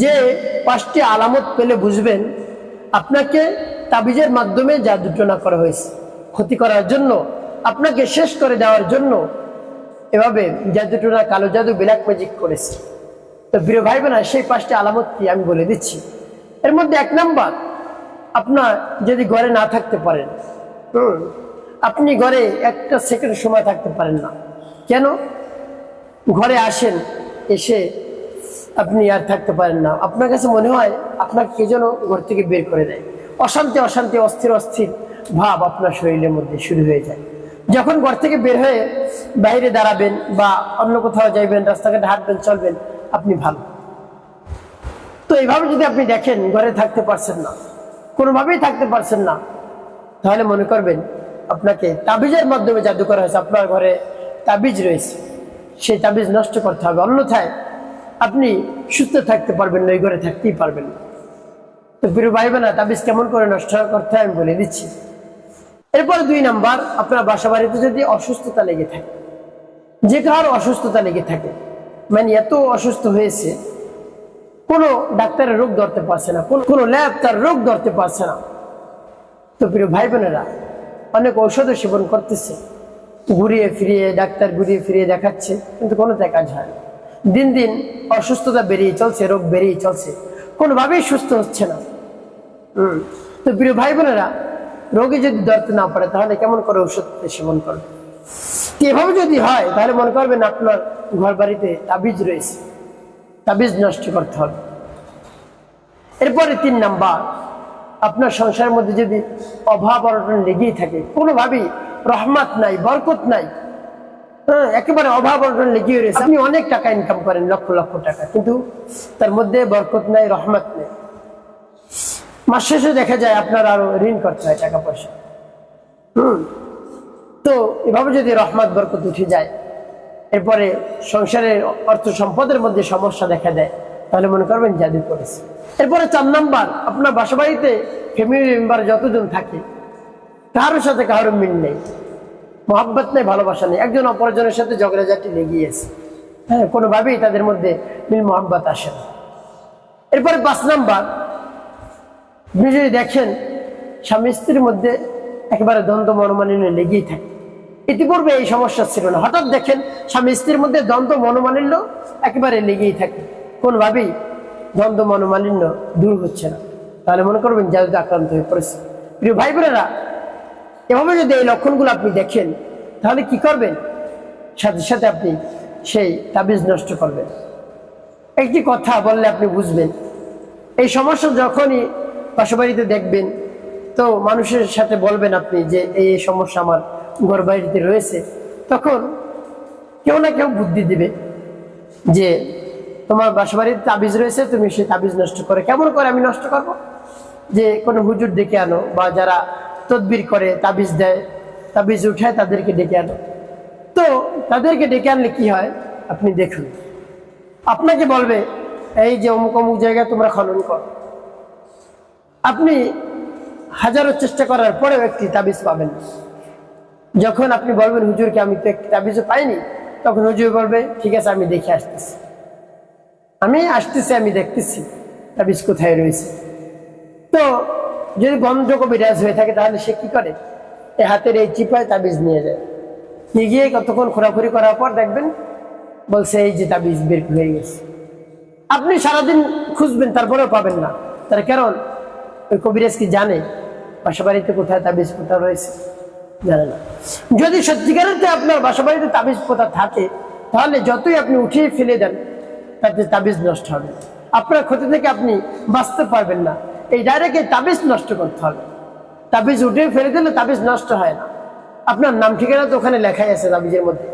যে 5টি আলামত পেলে বুঝবেন আপনাকে তাবিজের মাধ্যমে জাদুটনা করা হয়েছে, ক্ষতি করার জন্য, আপনাকে শেষ করে দেওয়ার জন্য এভাবে জাদুটনা, কালো জাদু, ব্ল্যাক ম্যাজিক করেছে। তো প্রিয় ভাই বোনা, সেই 5টি আলামত কি আমি বলে দিচ্ছি। এর মধ্যে 1 নাম্বার, আপনার যদি ঘরে না থাকতে পারেন, আপনি ঘরে একটা সেকেন্ড সময় থাকতে পারেন না। কেন? ঘরে আসেন, এসে আপনি আর থাকতে পারেন না, আপনার কাছে মনে হয় আপনাকে কে যেন ঘর থেকে বের করে দেয়। অশান্তি অশান্তি, অস্থির অস্থির ভাব আপনার শরীরের মধ্যে শুরু হয়ে যায়। যখন ঘর থেকে বের হয়ে বাইরে দাঁড়াবেন বা অন্য কোথাও যাইবেন, রাস্তাঘাটে হাঁটবেন, চলবেন, আপনি ভালো। তো এইভাবে যদি আপনি দেখেন ঘরে থাকতে পারছেন না, কোনোভাবেই থাকতে পারছেন না, তাহলে মনে করবেন আপনাকে তাবিজের মাধ্যমে জাদু করা হয়েছে। আপনার ঘরে তাবিজ রয়েছে, সেই তাবিজ নষ্ট করতে হবে, অন্যথায় আপনি সুস্থ থাকতে পারবেন না, ওই ঘরে থাকতেই পারবেন না। তো প্রিয় ভাই বোনা, তাবিজ কেমন করে নষ্ট করতে হয় আমি বলে দিচ্ছি। এরপরে 2 নাম্বার, আপনার বাসা বাড়িতে যদি অসুস্থতা লেগে থাকে, যে কারো অসুস্থতা লেগে থাকে, মানে এত অসুস্থ হয়েছে কোনো ডাক্তারের রোগ ধরতে পারছে না, কোনো ল্যাব তার রোগ ধরতে পারছে না। তো প্রিয় ভাই বোনেরা, অনেক ঔষধ সেবন করতেছে, ঘুরিয়ে ফিরিয়ে ডাক্তার ঘুরিয়ে ফিরিয়ে দেখাচ্ছে, কিন্তু কোনোটাই কাজ হয় না। দিন দিন অসুস্থতা বেরিয়ে চলছে, রোগ বেরিয়ে চলছে, কোনোভাবেই সুস্থ হচ্ছে না। তো প্রিয় ভাই বোনেরা, রোগী যদি ধরতে না পারে তাহলে কেমন করে ওষুধ সেবন করবে? এভাবে যদি হয় তাহলে মনে করবেন আপনার ঘর বাড়িতে তাবিজ রয়েছে, তাবিজ নষ্ট করতে হবে। এরপরে 3 নাম্বার, আপনার সংসারের মধ্যে যদি অভাব অনটন লেগেই থাকে, কোনোভাবেই রহমত নাই, বরকত নাই, একেবারে অভাব অনটন লেগেই রয়েছে, আপনি অনেক টাকা ইনকাম করেন, লক্ষ লক্ষ টাকা, কিন্তু তার মধ্যে বরকত নাই, রহমত নেই, মাস শেষে দেখা যায় আপনার আরো ঋণ করতে হয় টাকা পয়সা। তো এভাবে যদি রহমত বরকত উঠে যায়, এরপরে সংসারের অর্থ সম্পদের মধ্যে সমস্যা দেখা দেয়, তাহলে মনে করবেন জাদু করেছে। এরপরে 4 নাম্বার, আপনার বাসা বাড়িতে ফ্যামিলি মেম্বার যতজন থাকে, কারোর সাথে কারোর মিল নেই, মহব্বত নেই, ভালোবাসা নেই, একজন অপরজনের সাথে ঝগড়াঝাটি লেগে আছে, কোনোভাবেই তাদের মধ্যে মিল মহব্বত আসে না। এরপরে 5 নাম্বার, আপনি যদি দেখেন স্বামী স্ত্রীর মধ্যে একেবারে দ্বন্দ্ব মনোমালিন্য লেগেই থাকে, ইতিপূর্বে এই সমস্যা ছিল না, হঠাৎ দেখেন স্বামী স্ত্রীর মধ্যে দ্বন্দ্ব মনোমালিন্য একেবারে লেগেই থাকে, কোনোভাবেই দ্বন্দ্ব মনোমালিন্য দূর হচ্ছে না, তাহলে মনে করবেন জাদুতে আক্রান্ত হয়ে পড়েছে। প্রিয় ভাই বোনেরা, এভাবে যদি এই লক্ষণগুলো আপনি দেখেন, তাহলে কি করবেন? সাথে সাথে আপনি সেই তাবিজ নষ্ট করবেন। একটি কথা বললে আপনি বুঝবেন, এই সমস্যা যখনই বাসা বাড়িতে দেখবেন, তো মানুষের সাথে বলবেন আপনি যে এই সমস্যা আমার ঘর বাড়িতে রয়েছে, তখন কেউ না কেউ বুদ্ধি দিবে যে তোমার বাসা বাড়িতে তাবিজ রয়েছে, তুমি সেই তাবিজ নষ্ট করে। কেমন করে আমি নষ্ট করবো? যে কোনো হুজুর ডেকে আনো, বা যারা তদবির করে, তাবিজ দেয়, তাবিজ উঠায়, তাদেরকে ডেকে আনো। তো তাদেরকে ডেকে আনলে কি হয় আপনি দেখুন, আপনাকে বলবে এই যে অমুক অমুক জায়গায় তোমরা খনন করো, আপনি হাজারো চেষ্টা করার পরেও একটি তাবিজ পাবেন। যখন আপনি বলবেন হুজুরকে আমি তো একটি তাবিজও পাইনি, তখন হুজুর বলবে ঠিক আছে আমি দেখে আসতেছি, আমি দেখতেছি তাবিজ কোথায় রয়েছে। তো যদি বন্ধ কবিরাজ হয়ে থাকে, তাহলে সে কি করে? এই হাতের এই চিপায় তাবিজ নিয়ে যায়, নিয়ে গিয়ে কতক্ষণ খোরাখুরি করার পর দেখবেন বলছে এই যে তাবিজ বের হয়ে গেছে। আপনি সারাদিন খুঁজবেন, তারপরেও পাবেন না। তার কারণ ওই কবিরাজ কি জানে বাসা বাড়িতে কোথায় তাবিজ পোতা রয়েছে? জানে না। যদি সত্যিকারের আপনার বাসা বাড়িতে তাবিজ পোতা থাকে, তাহলে যতই আপনি উঠিয়ে ফেলে দেন, তাতে তাবিজ নষ্ট হবে, আপনার ক্ষতি থেকে আপনি বাঁচতে পারবেন না। এই ডাইরেক্ট এই তাবিজ নষ্ট করতে হবে। তাবিজ উঠিয়ে ফেলে দিলে তাবিজ নষ্ট হয় না, আপনার নাম ঠিকানা তো ওখানে লেখাই আছে তাবিজের মধ্যে,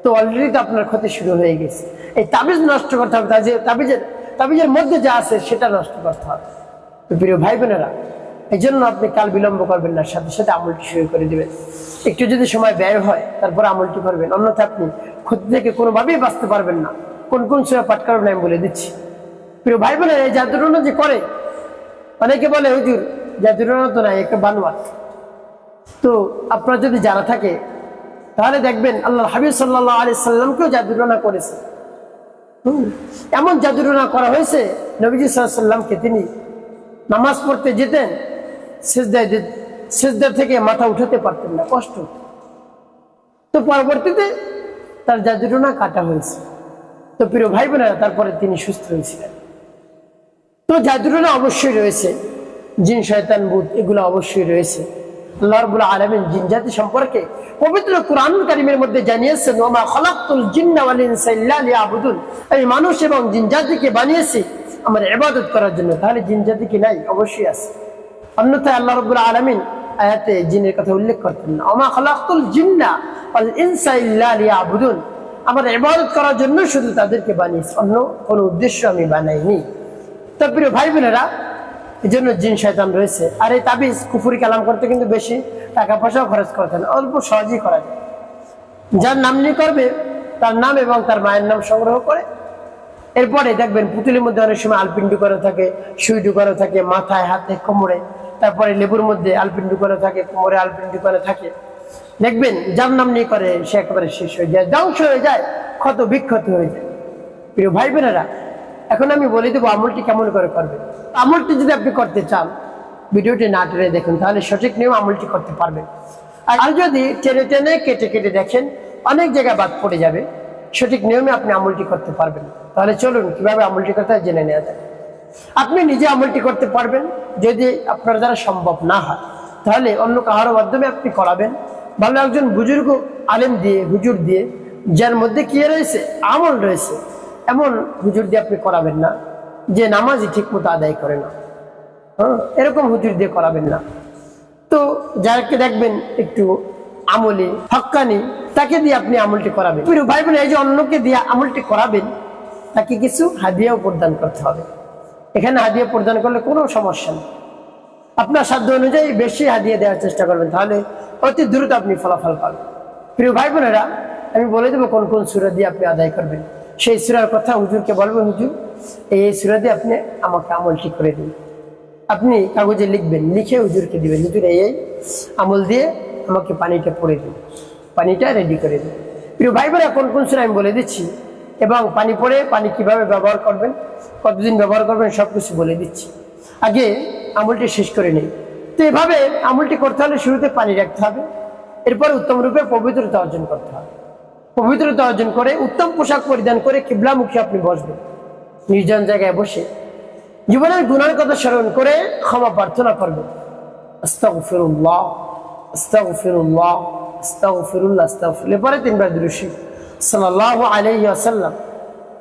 তো অলরেডি তো আপনার ক্ষতি শুরু হয়ে গেছে। এই তাবিজ নষ্ট করতে হবে, তাবিজের মধ্যে যা আছে সেটা নষ্ট করতে হবে। তো প্রিয় ভাই বোনেরা, এই জন্য আপনি কাল বিলম্ব করবেন না, সাথে সাথে আমলটি শুরু করে দিবেন। একটু যদি সময় ব্যয় হয় তারপর আমলটি করবেন, অন্যথা আপনি ক্ষতি থেকে কোনোভাবেই বাঁচতে পারবেন না। কোন কোন সূরা পাঠ করবেন আমি বলে দিচ্ছি। প্রিয় ভাই বোনেরা, এই জাদুটনা যে করে, অনেকে বলে হুজুর জাদুটনা তো নাই, একটা বানোয়াট। তো আপনার যদি জানা থাকে তাহলে দেখবেন আল্লাহ হাবিব সাল্লাল্লাহু আলাইহি সাল্লামকেও জাদুটনা করেছে। এমন জাদুটনা করা হয়েছে, নবীজি সাল্লাল্লাহু আলাইহি ওয়াসাল্লামকে তিনি নামাজ পড়তে যেতেন, সিজদা থেকে মাথা উঠাতে পারতেন না, কষ্ট। তো পরবর্তীতে তার জাদুটনা কাটা হয়েছে। তো প্রিয় ভাই বোনেরা, তারপরে তিনি সুস্থ হয়েছিলেন। তো জাদুটনা অবশ্যই রয়েছে, জিন শয়তান ভূত এগুলো অবশ্যই রয়েছে। আল্লাহ রাব্বুল আলামিন জিন জাতি সম্পর্কে পবিত্র কুরআনুল কারীমের মধ্যে জানিয়েছেন, ওয়া মা খালাকতুল জিন্না ওয়াল ইনসা ইল্লা লিয়াবুদুন, আমি মানুষ এবং জিন জাতিকে বানিয়েছি আমার ইবাদত করার জন্য। তাহলে জিন জাতি কি নাই? অবশ্যই আছে। অন্যথায় আল্লাহ রাব্বুল আলামিন আয়াতে জিনের কথা উল্লেখ করতেন না, ওয়া মা খালাকতুল জিন্না ওয়াল ইনসা ইল্লা লিয়াবুদুন, আমার ইবাদত করার জন্য শুধু তাদেরকে বানিয়েছি, অন্য কোনো উদ্দেশ্য আমি বানাইনি। তো প্রিয় ভাই বোনেরা, এই জন্য জিন শয়তান রয়েছে। আর এই তাবিজ কুফরি কালাম করতে কিন্তু বেশি টাকা পয়সাও খরচ করতে না, অল্প সহজেই করা যায়। যার নাম নিয়ে করবে তার নাম এবং তার মায়ের নাম সংগ্রহ করে, এরপরে দেখবেন পুতুলের মধ্যে অনেক সময় আলপিন্ডু করা থাকে, সুইডু করা থাকে, মাথায়, হাতে, কোমরে, তারপরে লেবুর মধ্যে আলপিন্ডু করা থাকে, কোমরে আলপিন্ডু করা থাকে। দেখবেন যার নাম নিয়ে করে সে একেবারে শেষ হয়ে যায়, ধ্বংস হয়ে যায়, ক্ষত বিক্ষত হয়ে যায়। প্রিয় ভাই বোনেরা, এখন আমি বলে দেবো আমলটি কেমন করে করবেন। আমলটি যদি আপনি করতে চান, ভিডিওটি না টেনে দেখুন, তাহলে সঠিক নিয়ম আমলটি করতে পারবেন। আর যদি টেনে টেনে কেটে কেটে দেখেন, অনেক জায়গায় বাদ পড়ে যাবে, সঠিক নিয়মে আপনি আমলটি করতে পারবেন। তাহলে চলুন কিভাবে আমলটি করতে হয় জেনে নেওয়া যায়। আপনি নিজে আমলটি করতে পারবেন, যদি আপনার দ্বারা সম্ভব না হয় তাহলে অন্য কারোর মাধ্যমে আপনি করাবেন। ভালো একজন বুজুর্গ আলেম দিয়ে, হুজুর দিয়ে, যার মধ্যে কি রয়েছে, আমল রয়েছে, এমন হুজুর দিয়ে আপনি করাবেন না যে নামাজই ঠিক মতো আদায় করে না। এরকম হুজুর দিয়ে করাবেন না। তো যাকে দেখবেন একটু আমলি হক্কানি, তাকে দিয়ে আপনি আমলটি করাবেন। প্রিয় ভাই বোন, এই যে অন্যকে দিয়ে আমলটি করাবেন, তাকে কিছু হাদিয়াও প্রদান করতে হবে। এখানে হাদিয়া প্রদান করলে কোনো সমস্যা নেই। আপনার সাধ্য অনুযায়ী বেশি হাদিয়া দেওয়ার চেষ্টা করবেন, তাহলে অতি দ্রুত আপনি ফলাফল পাবেন। প্রিয় ভাই বোনেরা, আমি বলে দেবো কোন কোন সূরা দিয়ে আপনি আদায় করবেন। সেই সূরার কথা হুজুরকে বলবেন, হুজুর এই সূরা দিয়ে আপনি আমাকে আমলটি করে দিন। আপনি কাগজে লিখবেন, লিখে হুজুরকে দিবেন, হুজুর এই আমল দিয়ে আমাকে পানিটা পড়ে দিন, পানিটা রেডি করে দিন। প্রিয় ভাই বোনেরা, কোন কোন সূরা আমি বলে দিচ্ছি, এবং পানি পড়ে পানি কিভাবে ব্যবহার করবেন, কতদিন ব্যবহার করবেন, সব কিছু বলে দিচ্ছি। আগে আমলটি শেষ করে নিই। তো এভাবে আমলটি করতে হলে শুরুতে পানি রাখতে হবে, এরপরে উত্তম রূপে পবিত্রতা অর্জন করতে হবে। পবিত্রতা অর্জন করে উত্তম পোশাক পরিধান করে কিবলামুখী আপনি বসবেন, নির্জন জায়গায় বসে জীবনের গুনার কথা স্মরণ করে ক্ষমা প্রার্থনা করবেন। আস্তাগফিরুল্লাহ, আস্তাগফিরুল্লাহ, আস্তাগফিরুল্লাহ, আস্তাগফিরুল্লাহ, এরপরে তিনবার দুরূদ শরীফ সাল্লাল্লাহু আলাইহি ওয়াসাল্লাম,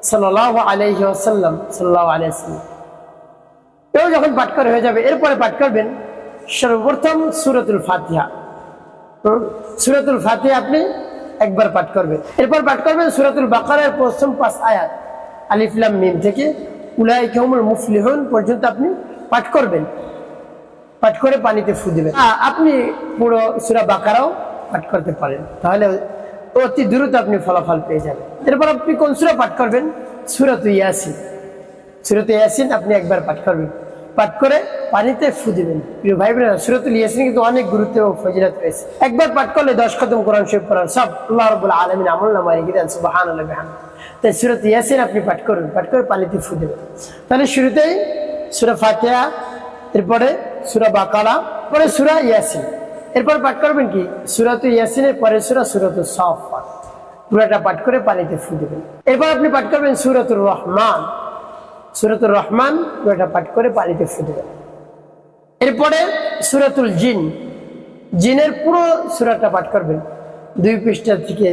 সাল্লাল্লাহু আলাইহি ওয়াসাল্লাম, সাল্লাল্লাহু আলাইহি ওয়াসাল্লাম। এও যখন পাঠ করা হয়ে যাবে, এরপরে পাঠ করবেন সর্বপ্রথম সূরাতুল ফাতিহা। সূরাতুল ফাতিহা আপনি একবার পাঠ করবেন। এরপর পাঠ করবেন সূরাতুল বাকারার প্রথম 5 আয়াত আলিফ লাম মিম থেকে উলাইকা হুমুল মুফলিহুন পর্যন্ত আপনি পাঠ করবেন। পাঠ করে পানিতে ফু দিবেন। আপনি পুরো সূরা বাকারাও পাঠ করতে পারেন, তাহলে অতি দ্রুত আপনি ফলাফল পেয়ে যাবেন। এরপর আপনি কোন সূরা পাঠ করবেন? সূরাতুল ইয়াসিন। সূরাতুল ইয়াসিন আপনি একবার পাঠ করবেন, পাঠ করে পানিতে ফু দিবেন। প্রিয় ভাই বোনেরা, সূরাতুল ইয়াসিন কিন্তু অনেক গুরুত্ব এবং ফজিলত রয়েছে। একবার পাঠ করলে 10 খতম কোরআন শরীফ পড়ার সব আল্লাহ রাব্বুল আলামিন আমলনামায় লিখে দেন। সুবহানাল্লাহ ওয়া বিহামদিহি। তাই সূরাতুল ইয়াসিন আপনি পাঠ করুন, পাঠ করে পানিতে ফু দিবেন। তাহলে শুরুতেই সূরা ফাতিহা, এরপরে সূরা বাকারা, পরে সূরা ইয়াসিন। এরপর পাঠ করবেন কি সূরাতুল ইয়াসিনের পরে সূরাতুল সাফফাত, পুরোটা পাঠ করে পানিতে ফু দিবেন। এরপর আপনি পাঠ করবেন সূরাতুর রহমান। সূরাতুর রহমান পুরোটা পাঠ করে পানিতে ফু দিবেন। এরপরে সূরাতুল জিন, জিনের পুরো সূরাটা পাঠ করবেন, 2 পৃষ্ঠা থেকে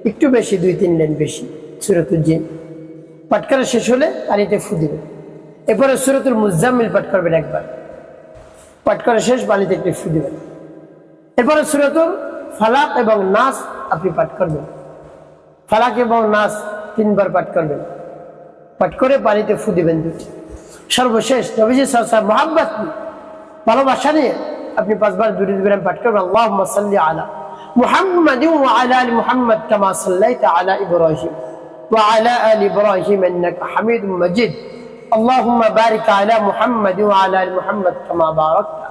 একটু বেশি, 2-3 লাইন বেশি। সূরাতুল জিন পাঠ করা শেষ হলে পানিতে ফু দিবেন। এরপরে সূরাতুল মুজাম্মিল পাঠ করবেন একবার, পাঠ করা শেষ পানিতে একটু ফু দিবেন। এরপরে সূরাতুল ফালাক এবং নাস আপনি পাঠ করবেন। ফালাক এবং নাস 3 বার পাঠ করবেন, পাঠ করে পানিতে ফু দিবেন 2টি। সর্বশেষ নবীজি সাল্লাল্লাহু আলাইহি ওয়াসাল্লাম মহব্বত ভালোবাসা নিয়ে আপনি 5 বার দুরূদ ইব্রাহিম পাঠ করবেন। আল্লাহুম্মা সাল্লি আলা মুহাম্মাদিন ওয়া আলা আলি মুহাম্মাদ কামা সাল্লাইতা আলা ইব্রাহিম ওয়া আলা আলি ইব্রাহিম ইন্নাকা হামিদুম মাজিদ। আল্লাহুম্মা বারিক আলা মুহাম্মাদ ওয়া আলা আলি মুহাম্মাদ কামা বারাকতা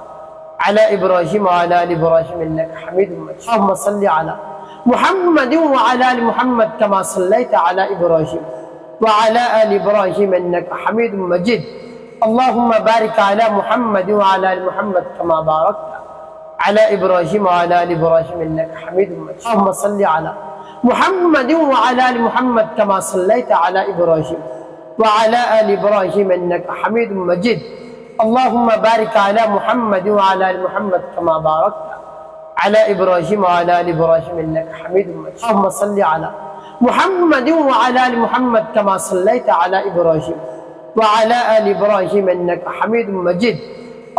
আলা ইব্রাহিম ওয়া আলা আলি ইব্রাহিম ইন্নাকা হামিদুম মাজিদ। আল্লাহুম্মা সাল্লি আলা মুহাম্মাদিন ওয়া আলা আলি মুহাম্মাদ কামা সাল্লাইতা আলা ইব্রাহিম وعلى آل إبراهيم إنك حميد مجيد اللهم بارك على محمد وعلى آل محمد كما باركت على إبراهيم وعلى آل إبراهيم إنك حميد مجيد اللهم صل على محمد وعلى آل محمد كما صليت على إبراهيم وعلى آل إبراهيم إنك حميد مجيد اللهم بارك على محمد وعلى آل محمد كما باركت على إبراهيم وعلى آل إبراهيم إنك حميد مجيد اللهم صل على محمد وعلى آل محمد كما صليت على إبراهيم وعلى آل إبراهيم إنك حميد مجيد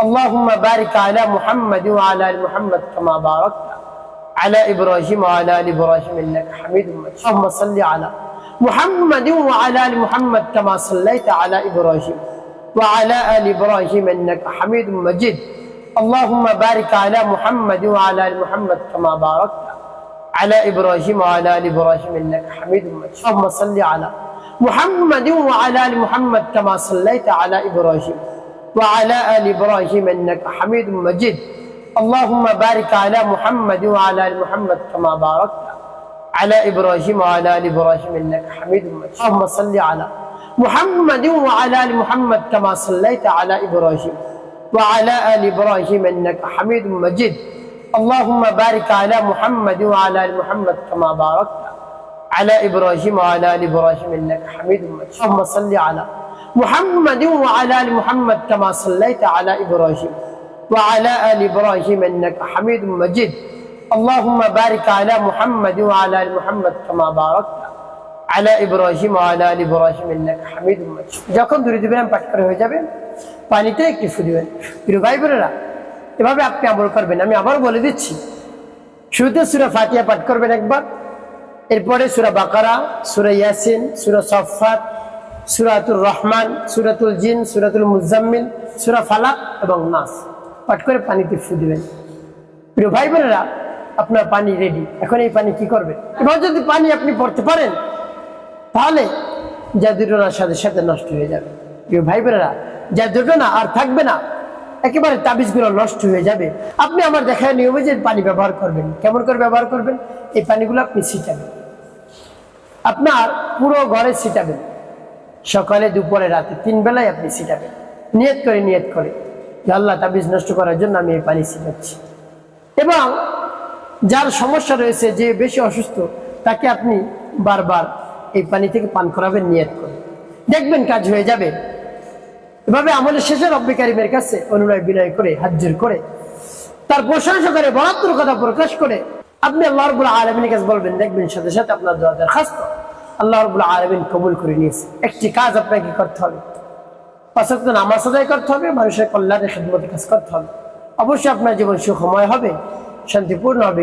اللهم بارك على محمد وعلى آل محمد كما باركت على إبراهيم وعلى آل إبراهيم إنك حميد مجيد اللهم صل على محمد وعلى آل محمد كما صليت على إبراهيم وعلى آل إبراهيم إنك حميد مجيد اللهم بارك على محمد وعلى آل محمد كما باركت على إبراهيم وعلى آل إبراهيم إنك حميد مجيد اللهم صل على محمد وعلى آل محمد كما صليت على إبراهيم وعلى آل إبراهيم إنك حميد مجيد اللهم بارك على محمد وعلى آل محمد كما باركت على إبراهيم وعلى آل إبراهيم إنك حميد مجيد اللهم صل على محمد وعلى آل محمد كما صليت على إبراهيم وعلى آل إبراهيم إنك حميد مجيد اللهم بارك على محمد وعلى آل محمد كما باركت على إبراهيم وعلى آل إبراهيم إنك حميد مجيد اللهم صل على محمد وعلى آل محمد كما صليت على إبراهيم وعلى آل إبراهيم إنك حميد مجيد اللهم بارك على محمد وعلى آل محمد كما باركت على إبراهيم وعلى آل إبراهيم إنك حميد مجيد যখন দুরূদ ইব্রাহিম পাঠ করা হয়ে যাবে পানিতে একটু ফু দিবেন। প্রিয় ভাই বোনেরা, এভাবে আপনি আমল করবেন। আমি আবার বলে দিচ্ছি, শুরুতে সূরা ফাতিহা পাঠ করবেন একবার, এরপরে সূরা বাকারা, সূরা ইয়াসিন, সূরা সাফফাত, সূরাতুর রহমান, সূরাতুল জিন, সূরাতুল মুজাম্মিল, সূরা ফালাক এবং নাস পাঠ করে পানিতে ফু দিবেন। প্রিয় ভাই বোনেরা, আপনার পানি রেডি। এখন এই পানি কি করবেন? এবার যদি পানি আপনি পড়তে পারেন তাহলে জাদুটোনার সাথে সাথে নষ্ট হয়ে যাবে। প্রিয় ভাই বোনেরা, জাদুটোনা আর থাকবে না, একেবারে তাবিজগুলো নষ্ট হয়ে যাবে। আপনি আমার দেখায় নিয়মে যে পানি ব্যবহার করবেন, কেমন করে ব্যবহার করবেন? এই পানিগুলো আপনি ছিটাবেন, আপনার পুরো ঘরে ছিটাবেন, সকালে দুপুরে রাতে 3 বেলায় আপনি ছিটাবেন। নিয়ত করে যে আল্লাহ তাবিজ নষ্ট করার জন্য আমি এই পানি ছিটাচ্ছি। এবং যার সমস্যা রয়েছে, যে বেশি অসুস্থ, তাকে আপনি বারবার এই পানি থেকে পান করাবেন নিয়ত করে, দেখবেন কাজ হয়ে যাবে। এভাবে আমলের শেষে রব্বে কারীমের কাছে অনুনয় বিনয় করে, হাত জোড় করে, তার প্রশংসা করে, বরাত্তর কথা প্রকাশ করে আপনি আল্লাহ রাব্বুল আলামিনের কাছে বলবেন, দেখবেন সাথে সাথে আপনার দোয়া দরখাস্ত আল্লাহ রাব্বুল আলামিন কবুল করে নিয়েছে। একটি কাজ আপনাকে করতে হবে, 5 ওয়াক্ত নামাজ আদায় করতে হবে, মানুষের কল্যাণে খিদমতে কাজ করতে হবে। অবশ্যই আপনার জীবন সুখময় হবে, শান্তিপূর্ণ হবে।